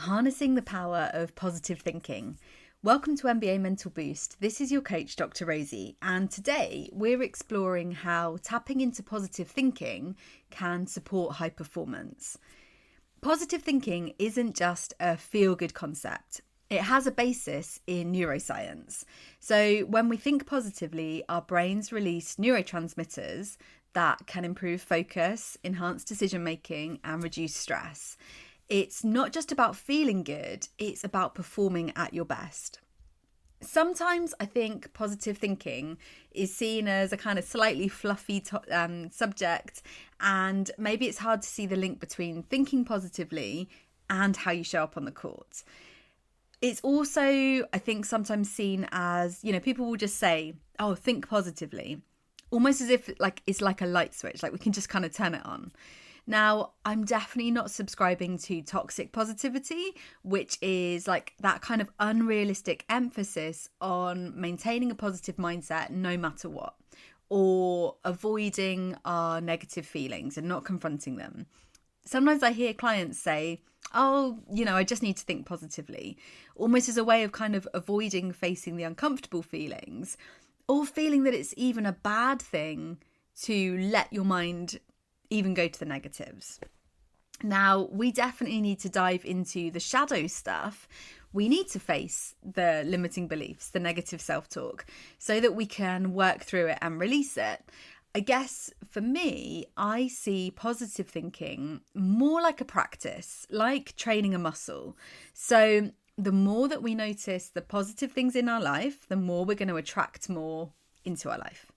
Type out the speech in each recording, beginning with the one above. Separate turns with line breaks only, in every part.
Harnessing the power of positive thinking. Welcome to MBA Mental Boost. This is your coach, Dr Rosie, and today we're exploring how tapping into positive thinking can support high performance. Positive thinking isn't just a feel-good concept. It has a basis in neuroscience. So when we think positively, our brains release neurotransmitters that can improve focus, enhance decision-making, and reduce stress. It's not just about feeling good, it's about performing at your best. Sometimes I think positive thinking is seen as a kind of slightly fluffy subject, and maybe it's hard to see the link between thinking positively and how you show up on the court. It's also, I think, sometimes seen as, people will just say, oh, think positively, almost as if it's like a light switch, like we can just kind of turn it on. Now, I'm definitely not subscribing to toxic positivity, which is like that kind of unrealistic emphasis on maintaining a positive mindset no matter what, or avoiding our negative feelings and not confronting them. Sometimes I hear clients say, oh, I just need to think positively, almost as a way of kind of avoiding facing the uncomfortable feelings, or feeling that it's even a bad thing to let your mind even go to the negatives. Now, we definitely need to dive into the shadow stuff. We need to face the limiting beliefs, the negative self-talk, so that we can work through it and release it. I guess for me, I see positive thinking more like a practice, like training a muscle. So the more that we notice the positive things in our life, the more we're going to attract more into our life.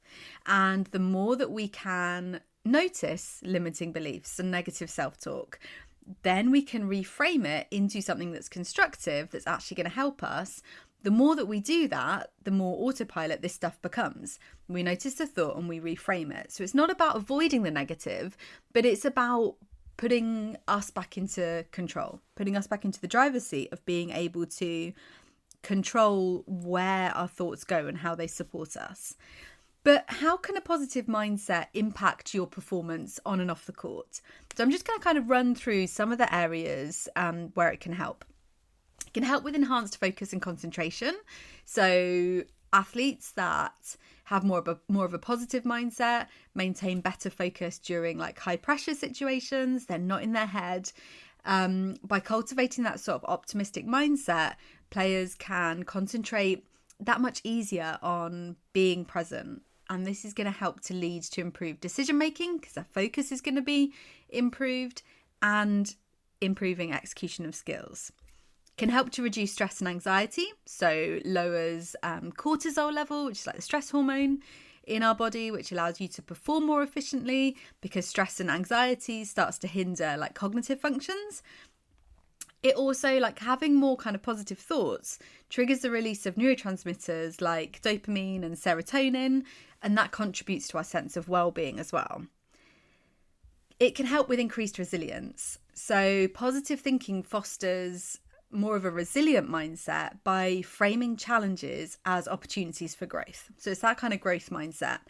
And the more that we can notice limiting beliefs and negative self-talk, then we can reframe it into something that's constructive, that's actually going to help us. The more that we do that, the more autopilot this stuff becomes. We notice the thought and we reframe it. So it's not about avoiding the negative, but it's about putting us back into control, putting us back into the driver's seat of being able to control where our thoughts go and how they support us. But how can a positive mindset impact your performance on and off the court? So I'm just going to kind of run through some of the areas where it can help. It can help with enhanced focus and concentration. So athletes that have more of a positive mindset maintain better focus during high pressure situations. They're not in their head. By cultivating that sort of optimistic mindset, players can concentrate that much easier on being present. And this is going to help to lead to improved decision making because their focus is going to be improved, and improving execution of skills. Can help to reduce stress and anxiety, so lowers cortisol level, which is like the stress hormone in our body, which allows you to perform more efficiently because stress and anxiety starts to hinder cognitive functions. It also, having more kind of positive thoughts triggers the release of neurotransmitters like dopamine and serotonin, and that contributes to our sense of well-being as well. It can help with increased resilience. So positive thinking fosters more of a resilient mindset by framing challenges as opportunities for growth. So it's that kind of growth mindset.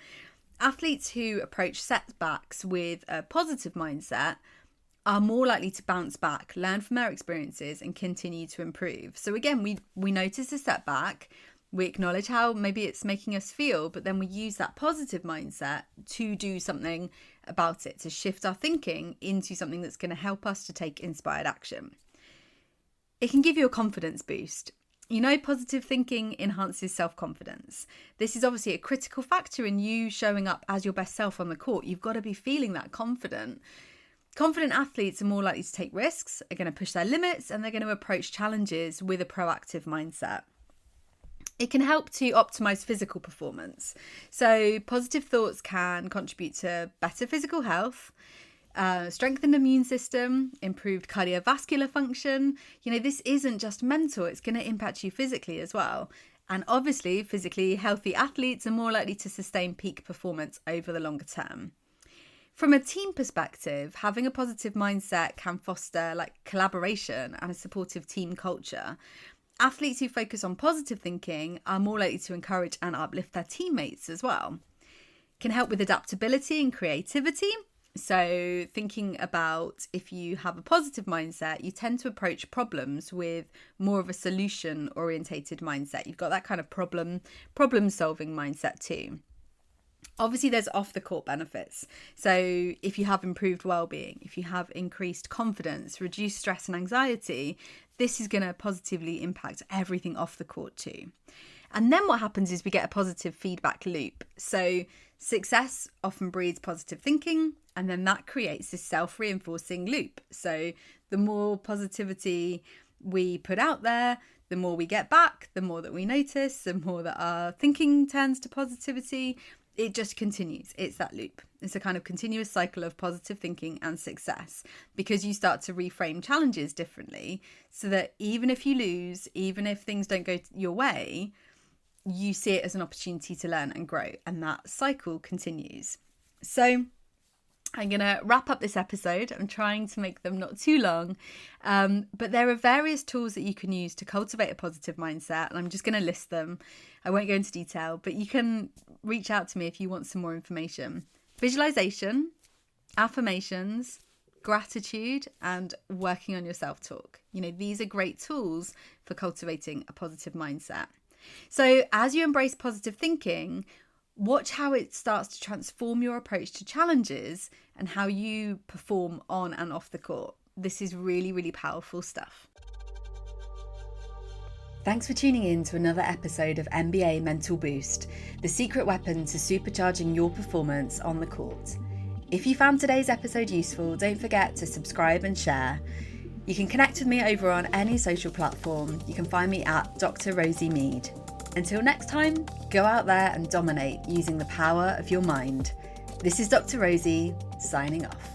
Athletes who approach setbacks with a positive mindset are more likely to bounce back, learn from their experiences, and continue to improve. So again, we notice a setback, we acknowledge how maybe it's making us feel, but then we use that positive mindset to do something about it, to shift our thinking into something that's going to help us to take inspired action. It can give you a confidence boost. Positive thinking enhances self-confidence. This is obviously a critical factor in you showing up as your best self on the court. You've got to be feeling that confident. Confident athletes are more likely to take risks, are going to push their limits, and they're going to approach challenges with a proactive mindset. It can help to optimize physical performance. So positive thoughts can contribute to better physical health, strengthened immune system, improved cardiovascular function. This isn't just mental, it's going to impact you physically as well. And obviously, physically healthy athletes are more likely to sustain peak performance over the longer term. From a team perspective, having a positive mindset can foster collaboration and a supportive team culture. Athletes who focus on positive thinking are more likely to encourage and uplift their teammates as well. Can help with adaptability and creativity. So thinking about if you have a positive mindset, you tend to approach problems with more of a solution orientated mindset. You've got that kind of problem solving mindset too. Obviously, there's off the court benefits. So if you have improved well-being, if you have increased confidence, reduced stress and anxiety, this is going to positively impact everything off the court too. And then what happens is we get a positive feedback loop. So success often breeds positive thinking, and then that creates this self-reinforcing loop. So the more positivity we put out there, the more we get back, the more that we notice, the more that our thinking turns to positivity. It just continues. It's that loop. It's a kind of continuous cycle of positive thinking and success, because you start to reframe challenges differently, so that even if you lose, even if things don't go your way, you see it as an opportunity to learn and grow, and that cycle continues. So I'm going to wrap up this episode. I'm trying to make them not too long, but there are various tools that you can use to cultivate a positive mindset, and I'm just going to list them. I won't go into detail, but you can reach out to me if you want some more information. Visualization, affirmations, gratitude, and working on your self-talk. These are great tools for cultivating a positive mindset. So as you embrace positive thinking, watch how it starts to transform your approach to challenges and how you perform on and off the court. This is really, really powerful stuff. Thanks for tuning in to another episode of MBA Mental Boost, the secret weapon to supercharging your performance on the court. If you found today's episode useful, don't forget to subscribe and share. You can connect with me over on any social platform. You can find me at Dr Rosie Mead. Until next time, go out there and dominate using the power of your mind. This is Dr Rosie, signing off.